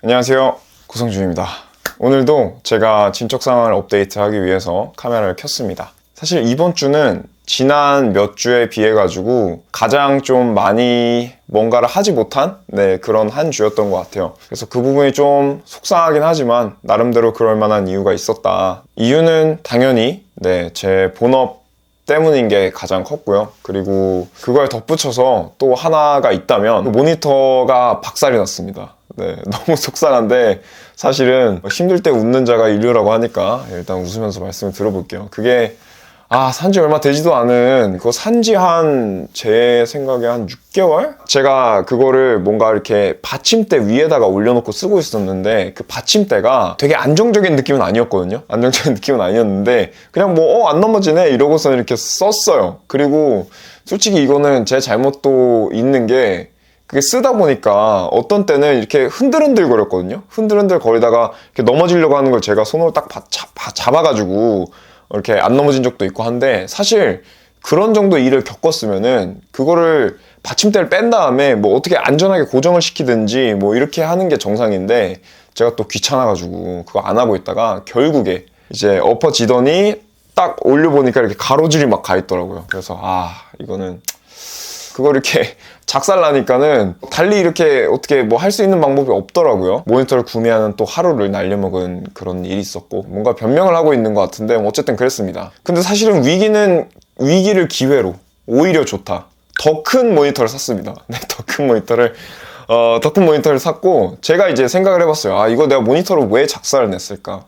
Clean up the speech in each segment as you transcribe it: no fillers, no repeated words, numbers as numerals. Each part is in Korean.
안녕하세요, 고성준입니다. 오늘도 제가 진척 상황을 업데이트하기 위해서 카메라를 켰습니다. 사실 이번 주는 지난 몇 주에 비해 가지고 가장 좀 많이 뭔가를 하지 못한 그런 한 주였던 것 같아요. 그래서 그 부분이 좀 속상하긴 하지만 나름대로 그럴 만한 이유가 있었다. 이유는 당연히 제 본업 때문인 게 가장 컸고요. 그리고 그걸 덧붙여서 또 하나가 있다면 모니터가 박살이 났습니다. 너무 속상한데 사실은 힘들 때 웃는 자가 인류라고 하니까 일단 웃으면서 말씀을 들어볼게요. 그게 산지 얼마 되지도 않은 그거 산지 제 생각에 한 6개월? 제가 그거를 뭔가 이렇게 받침대 위에다가 올려놓고 쓰고 있었는데 그 받침대가 되게 안정적인 느낌은 아니었거든요. 안정적인 느낌은 아니었는데 그냥 안 넘어지네 이러고서 이렇게 썼어요. 그리고 솔직히 이거는 제 잘못도 있는 게 그게 쓰다 보니까 어떤 때는 이렇게 흔들흔들 거렸거든요. 흔들흔들 거리다가 이렇게 넘어지려고 하는 걸 제가 손으로 딱 잡아가지고 이렇게 안 넘어진 적도 있고 한데, 사실 그런 정도 일을 겪었으면은 그거를 받침대를 뺀 다음에 어떻게 안전하게 고정을 시키든지 이렇게 하는 게 정상인데, 제가 또 귀찮아가지고 그거 안 하고 있다가 결국에 이제 엎어지더니 딱 올려보니까 이렇게 가로줄이 막 가 있더라고요. 그래서 이거는 그걸 이렇게 작살나니까는 달리 이렇게 어떻게 할 수 있는 방법이 없더라고요. 모니터를 구매하는 또 하루를 날려먹은 그런 일이 있었고, 뭔가 변명을 하고 있는 것 같은데 어쨌든 그랬습니다. 근데 사실은 위기를 기회로 오히려 좋다. 더 큰 모니터를 샀습니다. 더 큰 모니터를 샀고, 제가 이제 생각을 해봤어요. 이거 내가 모니터를 왜 작살을 냈을까?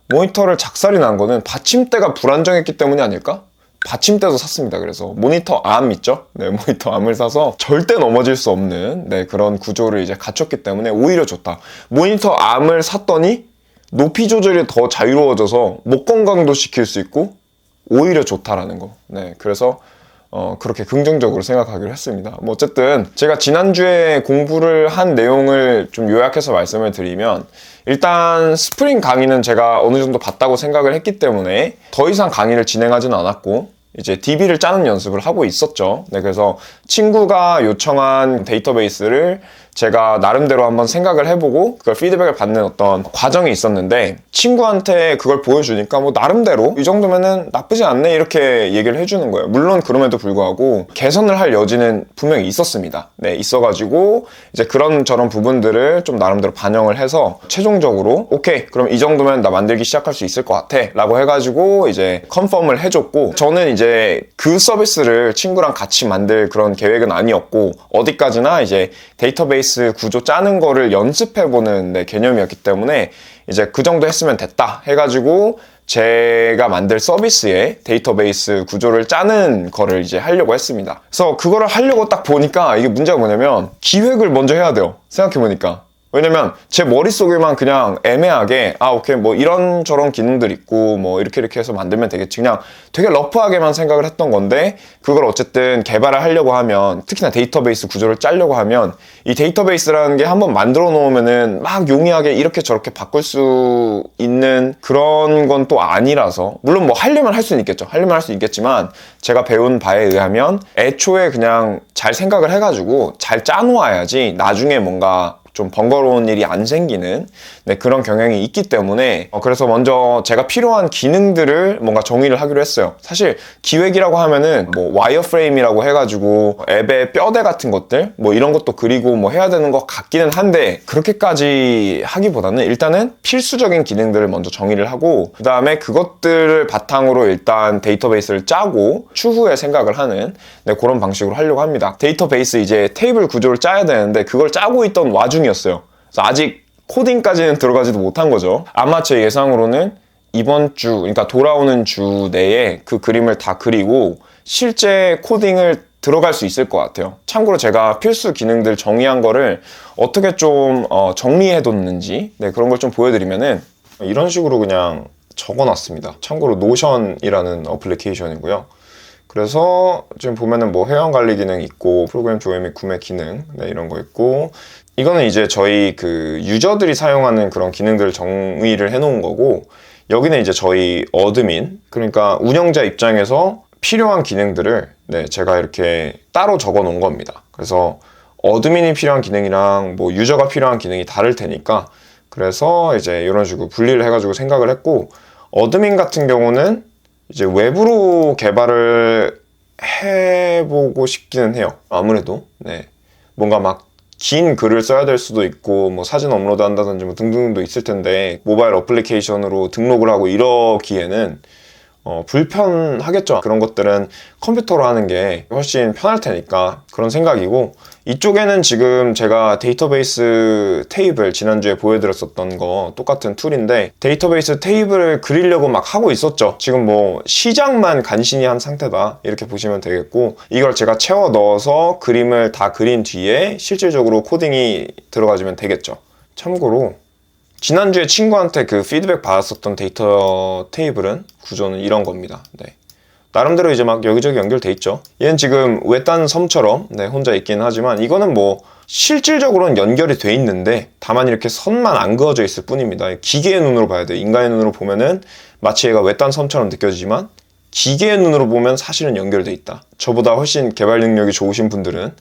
모니터를 작살이 난 거는 받침대가 불안정했기 때문이 아닐까? 받침대도 샀습니다. 그래서 모니터 암 있죠? 모니터 암을 사서 절대 넘어질 수 없는 그런 구조를 이제 갖췄기 때문에 오히려 좋다. 모니터 암을 샀더니 높이 조절이 더 자유로워져서 목 건강도 시킬 수 있고 오히려 좋다라는 거. 그래서 그렇게 긍정적으로 생각하기로 했습니다. 어쨌든 제가 지난주에 공부를 한 내용을 좀 요약해서 말씀을 드리면, 일단 스프링 강의는 제가 어느 정도 봤다고 생각을 했기 때문에 더 이상 강의를 진행하지는 않았고 이제 DB를 짜는 연습을 하고 있었죠. 그래서 친구가 요청한 데이터베이스를 제가 나름대로 한번 생각을 해보고 그걸 피드백을 받는 어떤 과정이 있었는데, 친구한테 그걸 보여주니까 나름대로 이 정도면은 나쁘지 않네 이렇게 얘기를 해주는 거예요. 물론 그럼에도 불구하고 개선을 할 여지는 분명히 있었습니다. 있어가지고 이제 그런저런 부분들을 좀 나름대로 반영을 해서 최종적으로 오케이, 그럼 이 정도면 나 만들기 시작할 수 있을 것 같아 라고 해가지고 이제 컨펌을 해줬고, 저는 이제 그 서비스를 친구랑 같이 만들 그런 계획은 아니었고 어디까지나 이제 데이터베이스 구조 짜는 거를 연습해보는 개념이었기 때문에 이제 그 정도 했으면 됐다 해가지고 제가 만들 서비스에 데이터베이스 구조를 짜는 거를 이제 하려고 했습니다. 그래서 그거를 하려고 딱 보니까 이게 문제가 뭐냐면 기획을 먼저 해야 돼요. 생각해보니까. 왜냐면 제 머릿속에만 그냥 애매하게 오케이 이런저런 기능들 있고 이렇게 해서 만들면 되겠지, 그냥 되게 러프하게만 생각을 했던 건데, 그걸 어쨌든 개발을 하려고 하면, 특히나 데이터베이스 구조를 짜려고 하면 이 데이터베이스라는 게 한번 만들어 놓으면은 막 용이하게 이렇게 저렇게 바꿀 수 있는 그런 건 또 아니라서, 물론 하려면 할 수는 있겠죠. 하려면 할 수 있겠지만 제가 배운 바에 의하면 애초에 그냥 잘 생각을 해가지고 잘 짜놓아야지 나중에 뭔가 좀 번거로운 일이 안 생기는 그런 경향이 있기 때문에 그래서 먼저 제가 필요한 기능들을 뭔가 정의를 하기로 했어요. 사실 기획이라고 하면은 와이어프레임이라고 해가지고 앱의 뼈대 같은 것들 이런 것도 그리고 해야 되는 것 같기는 한데, 그렇게까지 하기보다는 일단은 필수적인 기능들을 먼저 정의를 하고 그 다음에 그것들을 바탕으로 일단 데이터베이스를 짜고 추후에 생각을 하는 그런 방식으로 하려고 합니다. 데이터베이스 이제 테이블 구조를 짜야 되는데 그걸 짜고 있던 와중이었어요. 그래서 아직 코딩까지는 들어가지도 못한 거죠. 아마 제 예상으로는 이번 주, 그러니까 돌아오는 주 내에 그 그림을 다 그리고 실제 코딩을 들어갈 수 있을 것 같아요. 참고로 제가 필수 기능들 정의한 거를 어떻게 좀 정리해뒀는지 그런 걸 좀 보여드리면은 이런 식으로 그냥 적어놨습니다. 참고로 노션이라는 어플리케이션이고요. 그래서 지금 보면은 회원 관리 기능 있고 프로그램 조회 및 구매 기능 이런 거 있고, 이거는 이제 저희 그 유저들이 사용하는 그런 기능들을 정의를 해놓은 거고, 여기는 이제 저희 어드민, 그러니까 운영자 입장에서 필요한 기능들을 제가 이렇게 따로 적어 놓은 겁니다. 그래서 어드민이 필요한 기능이랑 뭐 유저가 필요한 기능이 다를 테니까, 그래서 이제 이런 식으로 분리를 해가지고 생각을 했고, 어드민 같은 경우는 이제 외부로 개발을 해보고 싶기는 해요. 아무래도 네, 뭔가 막 긴 글을 써야 될 수도 있고, 뭐 사진 업로드 한다든지 뭐 등등도 있을 텐데, 모바일 어플리케이션으로 등록을 하고 이러기에는 불편하겠죠. 그런 것들은 컴퓨터로 하는 게 훨씬 편할 테니까 그런 생각이고, 이쪽에는 지금 제가 데이터베이스 테이블 지난주에 보여드렸었던 거 똑같은 툴인데, 데이터베이스 테이블을 그리려고 막 하고 있었죠. 지금 뭐 시작만 간신히 한 상태다 이렇게 보시면 되겠고, 이걸 제가 채워 넣어서 그림을 다 그린 뒤에 실질적으로 코딩이 들어가지면 되겠죠. 참고로 지난주에 친구한테 그 피드백 받았었던 데이터 테이블은 구조는 이런 겁니다. 네. 나름대로 이제 막 여기저기 연결돼 있죠. 얘는 지금 외딴 섬처럼 네, 혼자 있긴 하지만, 이거는 뭐 실질적으로는 연결이 돼 있는데 다만 이렇게 선만 안 그어져 있을 뿐입니다. 기계의 눈으로 봐야 돼요. 인간의 눈으로 보면은 마치 얘가 외딴 섬처럼 느껴지지만, 기계의 눈으로 보면 사실은 연결돼 있다. 저보다 훨씬 개발 능력이 좋으신 분들은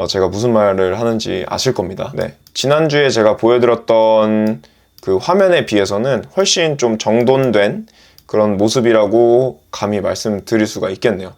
제가 무슨 말을 하는지 아실 겁니다. 네. 지난주에 제가 보여드렸던 그 화면에 비해서는 훨씬 좀 정돈된 그런 모습이라고 감히 말씀드릴 수가 있겠네요.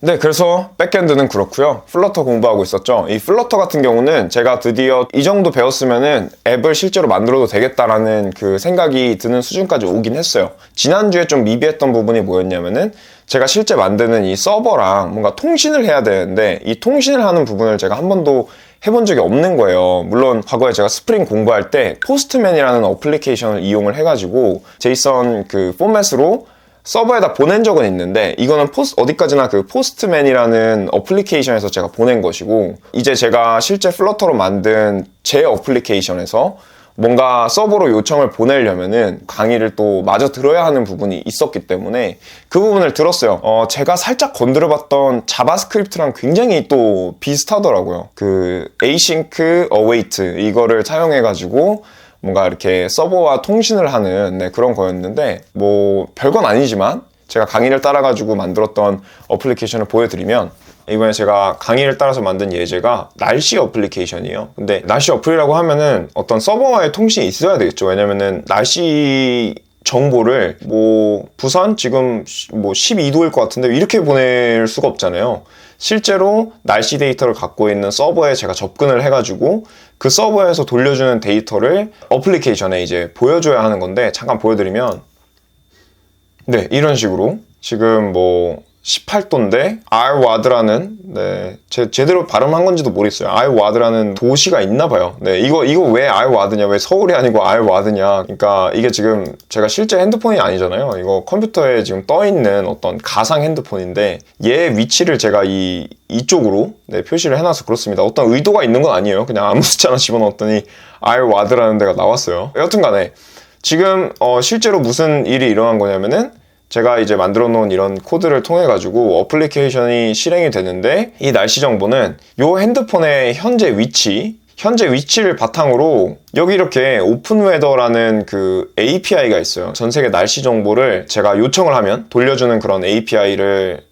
네, 그래서 백엔드는 그렇고요. 플러터 공부하고 있었죠. 이 플러터 같은 경우는 제가 드디어 이 정도 배웠으면은 앱을 실제로 만들어도 되겠다라는 그 생각이 드는 수준까지 오긴 했어요. 지난주에 좀 미비했던 부분이 뭐였냐면은, 제가 실제 만드는 이 서버랑 뭔가 통신을 해야 되는데, 이 통신을 하는 부분을 제가 한 번도 해본 적이 없는 거예요. 물론 과거에 제가 스프링 공부할 때 포스트맨이라는 어플리케이션을 이용을 해가지고 제이슨 그 포맷으로 서버에다 보낸 적은 있는데, 이거는 어디까지나 그 포스트맨이라는 어플리케이션에서 제가 보낸 것이고, 이제 제가 실제 플러터로 만든 제 어플리케이션에서 뭔가 서버로 요청을 보내려면은 강의를 또 마저 들어야 하는 부분이 있었기 때문에 그 부분을 들었어요. 제가 살짝 건드려봤던 자바스크립트랑 굉장히 또 비슷하더라고요. 그 async await 이거를 사용해가지고 뭔가 이렇게 서버와 통신을 하는 네, 그런 거였는데, 뭐 별건 아니지만 제가 강의를 따라가지고 만들었던 어플리케이션을 보여드리면, 이번에 제가 강의를 따라서 만든 예제가 날씨 어플리케이션이에요. 근데 날씨 어플이라고 하면은 어떤 서버와의 통신이 있어야 되겠죠. 왜냐면은 날씨 정보를 뭐 부산 지금 뭐 12도일 것 같은데 이렇게 보낼 수가 없잖아요. 실제로 날씨 데이터를 갖고 있는 서버에 제가 접근을 해가지고 그 서버에서 돌려주는 데이터를 어플리케이션에 이제 보여줘야 하는 건데, 잠깐 보여드리면, 네, 이런 식으로 지금 뭐 18도인데 알와드라는, 네, 제대로 발음한 건지도 모르겠어요. 알와드라는 도시가 있나 봐요. 네, 이거 왜 알와드냐, 왜 서울이 아니고 알와드냐. 그러니까 이게 지금 제가 실제 핸드폰이 아니잖아요. 이거 컴퓨터에 지금 떠 있는 어떤 가상 핸드폰인데, 얘 위치를 제가 이쪽으로 네, 표시를 해놔서 그렇습니다. 어떤 의도가 있는 건 아니에요. 그냥 아무 숫자나 집어넣었더니 알와드라는 데가 나왔어요. 여튼간에 지금 실제로 무슨 일이 일어난 거냐면은, 제가 이제 만들어 놓은 이런 코드를 통해 가지고 어플리케이션이 실행이 되는데, 이 날씨 정보는 이 핸드폰의 현재 위치를 바탕으로 여기 이렇게 오픈웨더라는 그 API가 있어요. 전 세계 날씨 정보를 제가 요청을 하면 돌려주는 그런 API를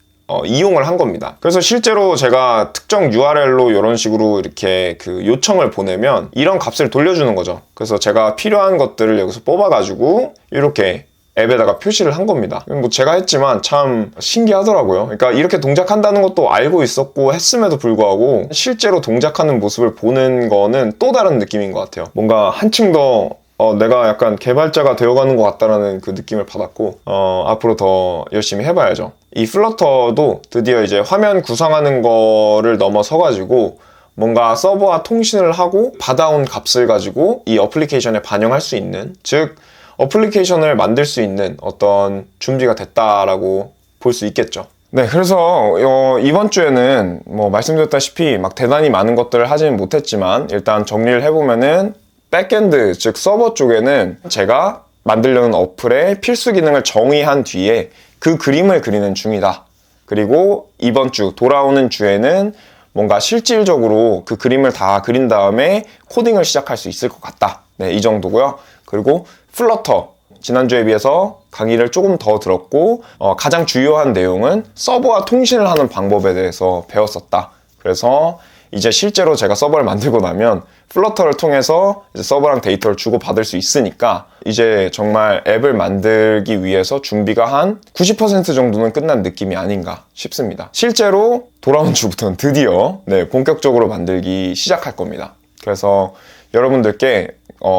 이용을 한 겁니다. 그래서 실제로 제가 특정 URL로 이런 식으로 이렇게 그 요청을 보내면 이런 값을 돌려주는 거죠. 그래서 제가 필요한 것들을 여기서 뽑아가지고 이렇게 앱에다가 표시를 한 겁니다. 뭐 제가 했지만 참 신기하더라고요. 그러니까 이렇게 동작한다는 것도 알고 있었고 했음에도 불구하고 실제로 동작하는 모습을 보는 거는 또 다른 느낌인 것 같아요. 뭔가 한층 더 내가 약간 개발자가 되어가는 것 같다라는 그 느낌을 받았고, 앞으로 더 열심히 해봐야죠. 이 플러터도 드디어 이제 화면 구성하는 거를 넘어서가지고 뭔가 서버와 통신을 하고 받아온 값을 가지고 이 어플리케이션에 반영할 수 있는, 즉 어플리케이션을 만들 수 있는 어떤 준비가 됐다라고 볼 수 있겠죠. 네, 그래서 이번 주에는 뭐 말씀드렸다시피 막 대단히 많은 것들을 하지는 못했지만, 일단 정리를 해보면은 백엔드, 즉 서버 쪽에는 제가 만들려는 어플의 필수 기능을 정의한 뒤에 그 그림을 그리는 중이다. 그리고 이번 주 돌아오는 주에는 뭔가 실질적으로 그 그림을 다 그린 다음에 코딩을 시작할 수 있을 것 같다. 네, 이 정도고요. 그리고 플러터, 지난주에 비해서 강의를 조금 더 들었고, 가장 주요한 내용은 서버와 통신을 하는 방법에 대해서 배웠었다. 그래서 이제 실제로 제가 서버를 만들고 나면 플러터를 통해서 이제 서버랑 데이터를 주고받을 수 있으니까 이제 정말 앱을 만들기 위해서 준비가 한 90% 정도는 끝난 느낌이 아닌가 싶습니다. 실제로 돌아온 주부터는 드디어 본격적으로 만들기 시작할 겁니다. 그래서 여러분들께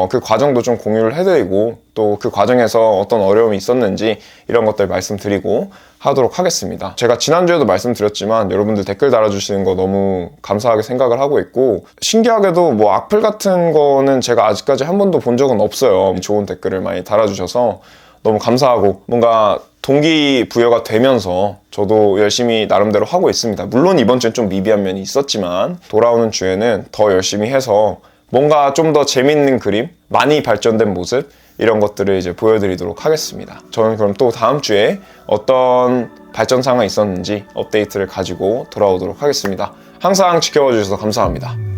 그 과정도 좀 공유를 해드리고 또 그 과정에서 어떤 어려움이 있었는지 이런 것들 말씀드리고 하도록 하겠습니다. 제가 지난주에도 말씀드렸지만 여러분들 댓글 달아주시는 거 너무 감사하게 생각을 하고 있고, 신기하게도 뭐 악플 같은 거는 제가 아직까지 한 번도 본 적은 없어요. 좋은 댓글을 많이 달아주셔서 너무 감사하고 뭔가 동기부여가 되면서 저도 열심히 나름대로 하고 있습니다. 물론 이번 주엔 좀 미비한 면이 있었지만 돌아오는 주에는 더 열심히 해서 뭔가 좀 더 재밌는 그림, 많이 발전된 모습 이런 것들을 이제 보여드리도록 하겠습니다. 저는 그럼 또 다음 주에 어떤 발전사항이 있었는지 업데이트를 가지고 돌아오도록 하겠습니다. 항상 지켜봐 주셔서 감사합니다.